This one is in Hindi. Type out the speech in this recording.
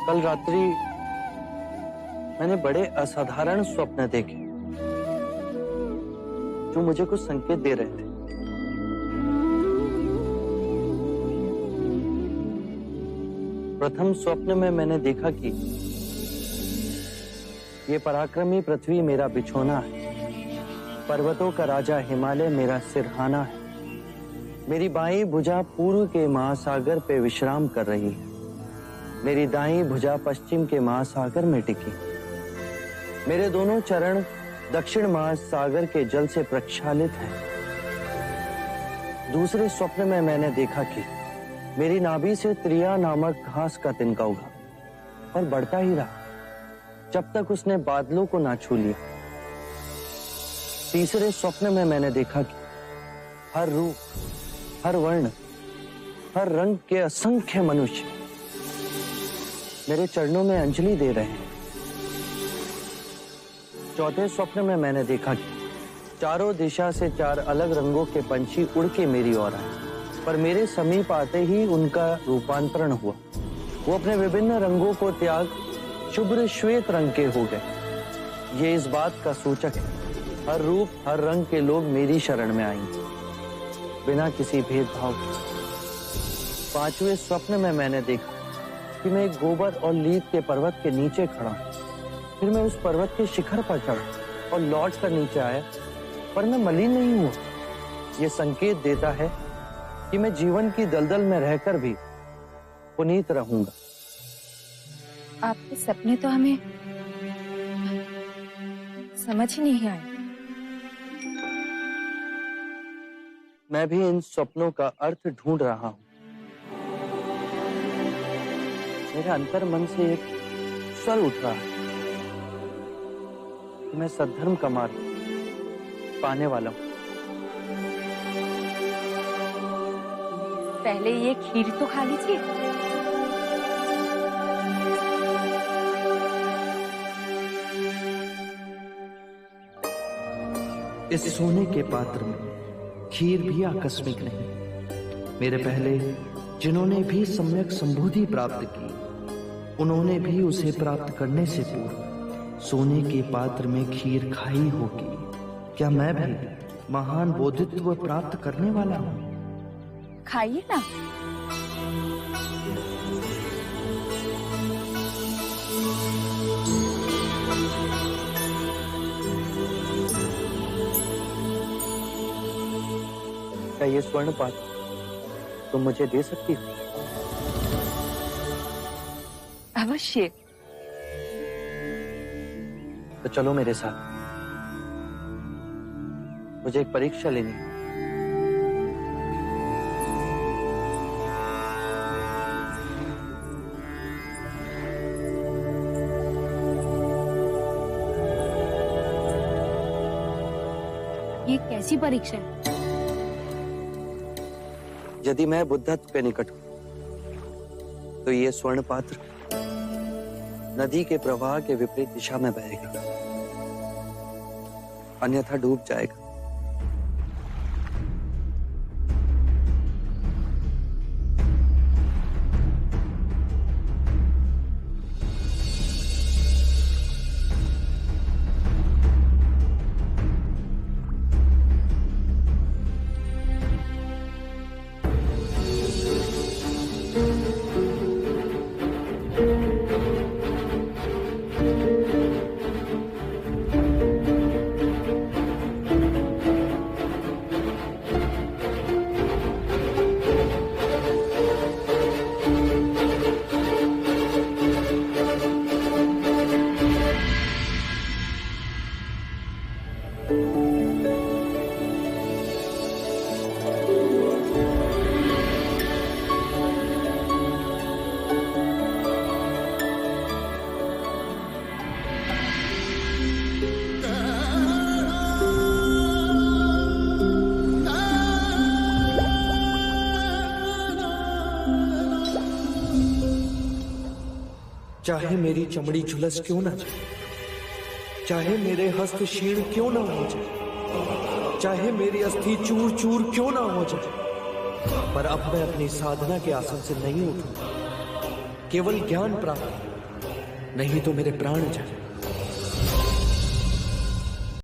कल रात्रि मैंने बड़े असाधारण स्वप्न देखे जो मुझे कुछ संकेत दे रहे थे। प्रथम स्वप्न में मैंने देखा कि ये पराक्रमी पृथ्वी मेरा बिछोना है, पर्वतों का राजा हिमालय मेरा सिरहाना है, मेरी बाईं भुजा पूर्व के महासागर पे विश्राम कर रही है, मेरी दाईं भुजा पश्चिम के महासागर में टिकी, मेरे दोनों चरण दक्षिण महासागर के जल से प्रक्षालित हैं। दूसरे स्वप्न में मैंने देखा कि मेरी नाभि से त्रिया नामक घास का तिनका उगा और बढ़ता ही रहा जब तक उसने बादलों को ना छू लिया। तीसरे स्वप्न में मैंने देखा कि हर रूप, हर वर्ण, हर रंग के असंख्य मनुष्य मेरे चरणों में अंजलि दे रहे हैं। चौथे स्वप्न में मैंने देखा कि चारों दिशा से चार अलग रंगों के पंछी उड़ के मेरी ओर आए, पर मेरे समीप आते ही उनका रूपांतरण हुआ। वो अपने विभिन्न रंगों को त्याग शुभ्र श्वेत रंग के हो गए। ये इस बात का सूचक है, हर रूप, हर रंग के लोग मेरी शरण में आएंगे बिना किसी भेदभाव के। पांचवें स्वप्न में मैंने देखा कि मैं एक गोबर और लीद के पर्वत के नीचे खड़ा हूं। फिर मैं उस पर्वत के शिखर पर चढ़ा और लौट कर नीचे आया, पर मैं मलिन नहीं हुआ। यह संकेत देता है कि मैं जीवन की दलदल में रहकर भी पुनीत रहूंगा। आपके सपने तो हमें समझ ही नहीं आए। मैं भी इन स्वप्नों का अर्थ ढूंढ रहा हूं। मेरे अंतर मन से एक स्वर उठ रहा है कि मैं सद्धर्म का मार्ग पाने वाला हूं। पहले ये खीर तो खा लीजिए। इस सोने के पात्र में खीर भी आकस्मिक नहीं। मेरे पहले जिन्होंने भी सम्यक संबोधि प्राप्त की, उन्होंने भी उसे प्राप्त करने से पूर्व सोने के पात्र में खीर खाई होगी। क्या मैं भी महान बोधित्व प्राप्त करने वाला हूं? खाइए ना। क्या ये स्वर्ण पात्र तुम मुझे दे सकती हो? अवश्य। तो चलो मेरे साथ, मुझे एक परीक्षा लेनी है। ये कैसी परीक्षा है? यदि मैं बुद्धत्व के निकट हूं तो ये स्वर्ण पात्र नदी के प्रवाह के विपरीत दिशा में बहेगा, अन्यथा डूब जाएगा। चाहे मेरी चमड़ी झुलस क्यों ना जाए, चाहे मेरे हस्त क्षीण क्यों ना हो जाए, चाहे मेरी अस्थि चूर चूर क्यों ना हो जाए, पर अब मैं अपनी साधना के आसन से नहीं उठूंगा। केवल ज्ञान प्राप्त, नहीं तो मेरे प्राण जाए।